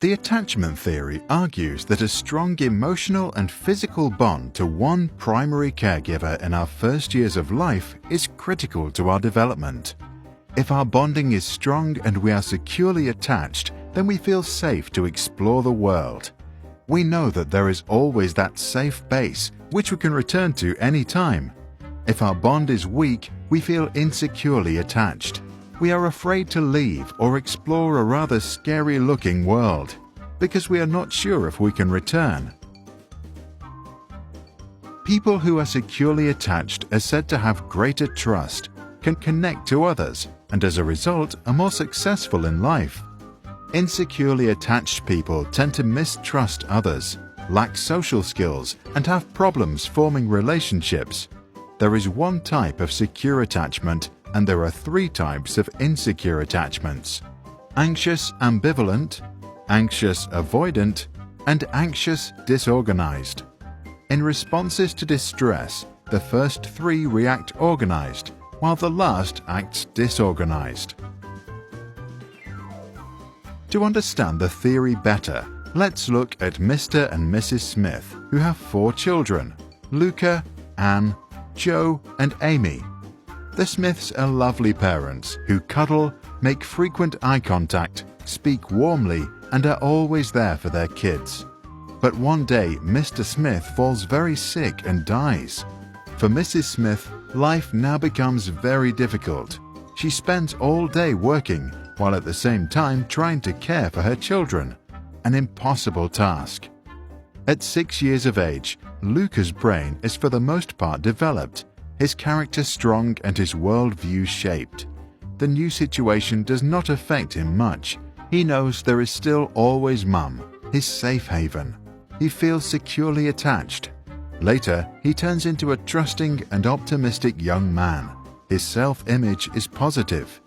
The attachment theory argues that a strong emotional and physical bond to one primary caregiver in our first years of life is critical to our development. If our bonding is strong and we are securely attached, then we feel safe to explore the world. We know that there is always that safe base which we can return to any time. If our bond is weak, we feel insecurely attached. We are afraid to leave or explore a rather scary-looking world because we are not sure if we can return. People who are securely attached are said to have greater trust, can connect to others, and as a result are more successful in life. Insecurely attached people tend to mistrust others, lack social skills, and have problems forming relationships. There is one type of secure attachment, and there are three types of insecure attachments: anxious ambivalent, anxious avoidant, and anxious disorganized. In responses to distress, the first three react organized, while the last acts disorganized. To understand the theory better, let's look at Mr. and Mrs. Smith, who have 4 children: Luca, Anne, Joe, and Amy. The Smiths are lovely parents who cuddle, make frequent eye contact, speak warmly, and are always there for their kids. But one day, Mr. Smith falls very sick and dies. For Mrs. Smith, life now becomes very difficult. She spends all day working, while at the same time trying to care for her children. An impossible task. At 6 years of age, Luca's brain is for the most part developed, his character strong and his worldview shaped. The new situation does not affect him much. He knows there is still always Mum, his safe haven. He feels securely attached. Later, he turns into a trusting and optimistic young man. His self-image is positive.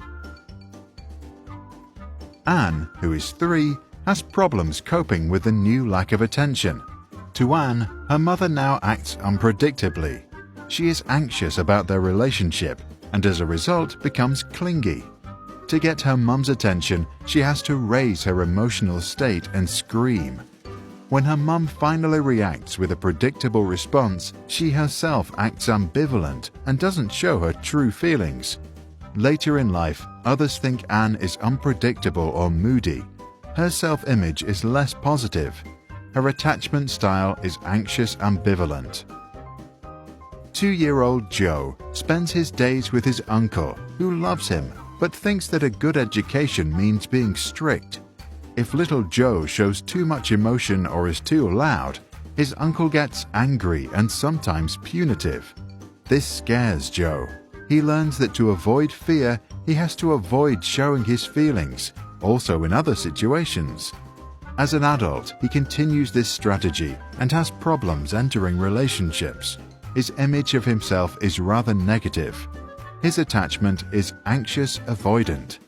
Anne, who is 3, has problems coping with the new lack of attention. To Anne, her mother now acts unpredictably. She is anxious about their relationship and as a result becomes clingy. To get her mum's attention, she has to raise her emotional state and scream. When her mum finally reacts with a predictable response, she herself acts ambivalent and doesn't show her true feelings. Later in life, others think Anne is unpredictable or moody. Her self-image is less positive. Her attachment style is anxious ambivalent. 2-year-old Joe spends his days with his uncle, who loves him, but thinks that a good education means being strict. If little Joe shows too much emotion or is too loud, his uncle gets angry and sometimes punitive. This scares Joe. He learns that to avoid fear, he has to avoid showing his feelings, also in other situations. As an adult, he continues this strategy and has problems entering relationships. His image of himself is rather negative. His attachment is anxious avoidant.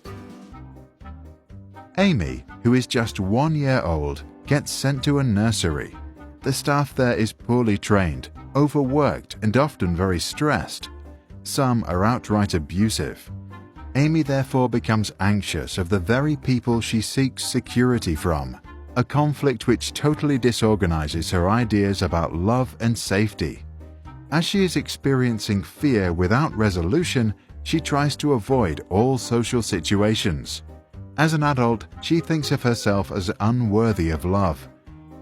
Amy, who is just 1 year old, gets sent to a nursery. The staff there is poorly trained, overworked, and often very stressed. Some are outright abusive. Amy therefore becomes anxious of the very people she seeks security from, a conflict which totally disorganizes her ideas about love and safety. As she is experiencing fear without resolution, she tries to avoid all social situations. As an adult, she thinks of herself as unworthy of love.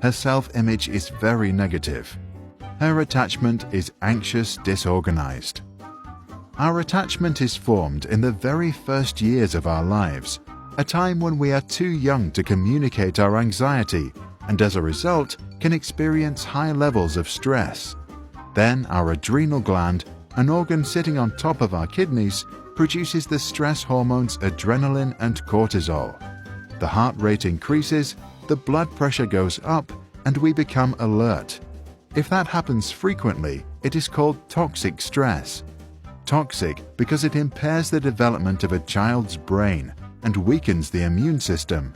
Her self-image is very negative. Her attachment is anxious disorganized. Our attachment is formed in the very first years of our lives, a time when we are too young to communicate our anxiety and as a result can experience high levels of stress. Then our adrenal gland, an organ sitting on top of our kidneys, produces the stress hormones adrenaline and cortisol. The heart rate increases, the blood pressure goes up, and we become alert. If that happens frequently, it is called toxic stress. Toxic because it impairs the development of a child's brain and weakens the immune system.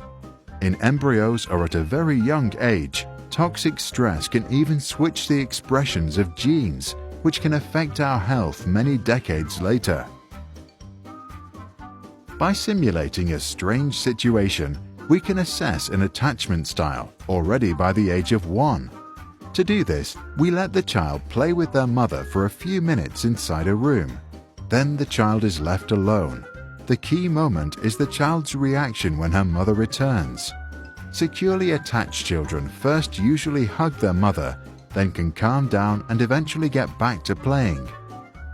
In embryos or at a very young age, toxic stress can even switch the expressions of genes, which can affect our health many decades later. By simulating a strange situation, we can assess an attachment style already by the age of 1. To do this, we let the child play with their mother for a few minutes inside a room. Then the child is left alone. The key moment is the child's reaction when her mother returns. Securely attached children first usually hug their mother, then can calm down and eventually get back to playing.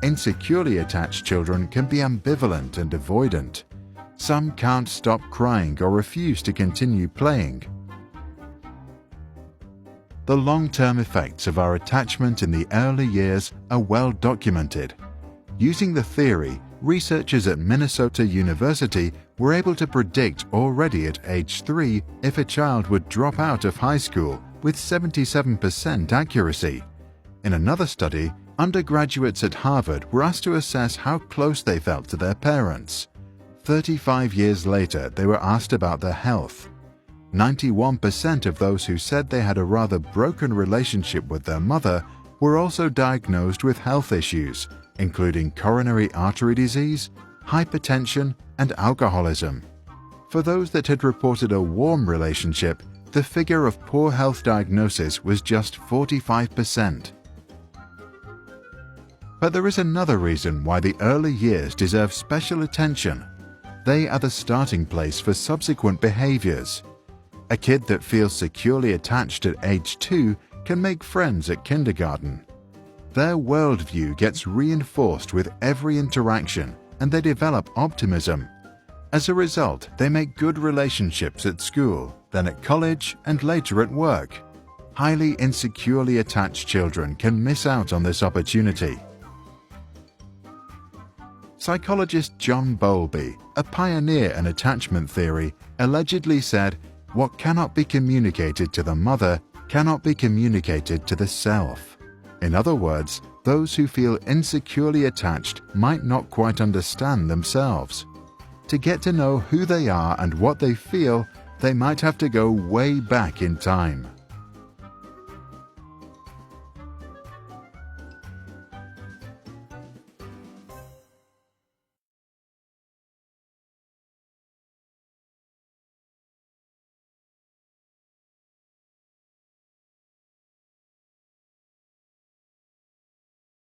Insecurely attached children can be ambivalent and avoidant. Some can't stop crying or refuse to continue playing. The long-term effects of our attachment in the early years are well documented. Using the theory, researchers at Minnesota University were able to predict already at age 3 if a child would drop out of high school with 77% accuracy. In another study, undergraduates at Harvard were asked to assess how close they felt to their parents. 35 years later, they were asked about their health. 91% of those who said they had a rather broken relationship with their mother were also diagnosed with health issues, including coronary artery disease, hypertension, and alcoholism. For those that had reported a warm relationship, the figure of poor health diagnosis was just 45%. But there is another reason why the early years deserve special attention. They are the starting place for subsequent behaviors. A kid that feels securely attached at age 2 can make friends at kindergarten. Their worldview gets reinforced with every interaction, and they develop optimism. As a result, they make good relationships at school, then at college, and later at work. Highly insecurely attached children can miss out on this opportunity. Psychologist John Bowlby, a pioneer in attachment theory, allegedly said, "What cannot be communicated to the mother cannot be communicated to the self." In other words, those who feel insecurely attached might not quite understand themselves. To get to know who they are and what they feel, they might have to go way back in time.